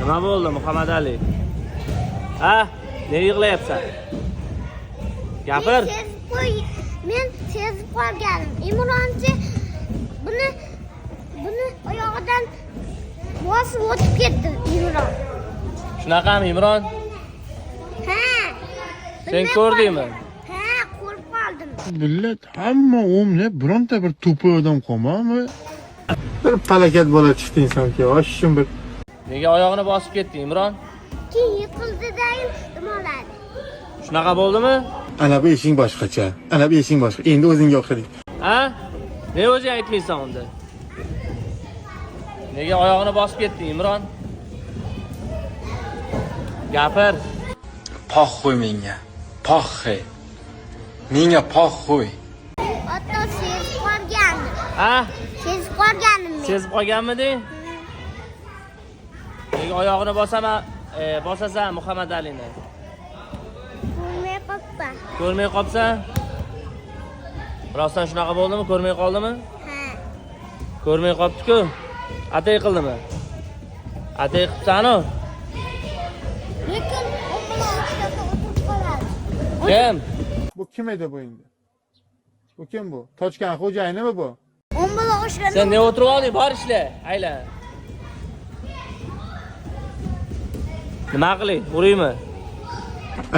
Nima bo'ldi Muhammad Ali? Ha? Nega yig'layapsan? Gapir. Men sezib qolganim. Imronchi buni oyog'idan bosib o'tib ketdi Imron. Shunaqami Imron? Ha. Sen ko'rdingmi? Ha, ko'rib qoldim. Millat hamma o'mlab bironta bir to'pa odam qolmami? Bir falokat bola chiqdi insonga. Oshishim bir. Nega oyog'ini bosib ketding Imron? Keyin yiqildi-dayu dumoladi. Shunaqa bo'ldimi? Ana bu ishing boshqacha. Ana bu ishing boshqa. Endi o'zingga o'xshading. Ha? Nega o'zing aytmaysan unda? Nega oyog'ini bosib ketding Imron? Gapir. Poxxo'y menga. Poxxe. Menga poxxo'y. Ota sezib qolgandim. Ha? Sezib qolgandim men. Sezib qolganmiding? Nega oyog'ini bosasan Muhammad Alini? Ko'rmay qolibman. Ko'rmay qolsan? Rostdan shunaqa bo'ldimi? Ko'rmay qoldimi? Ha. Ko'rmay qolibdi-ku. Atay qildimi? Atay qilibsan-ku. Lekin u bilan o'tirib qoladi. Kim? Bu kim edi bu endi? Bu kim bu? Tochkan xo'jayinimi bu? U bilan o'shanda Sen ne o'tirib olding? Bor ishla, aylan. Nima qilay? Uraymi?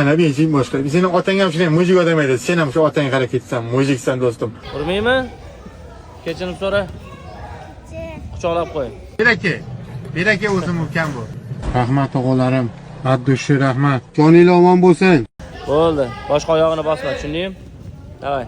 Ana bu ishing boshqa. Sening otang ham shunday mujik odam edi. Sen ham shu otang qarab ketsan, mujiksan do'stim. Urmaymi? Kechirim so'ra. Quchoqlab qo'y. Beraka o'zim ukam bu. Rahmat o'g'illarim. Addushi rahmat. Joninglar omon bo'lsin. Bo'ldi. Boshqa oyog'ini bosma, tushundingmi? Davay.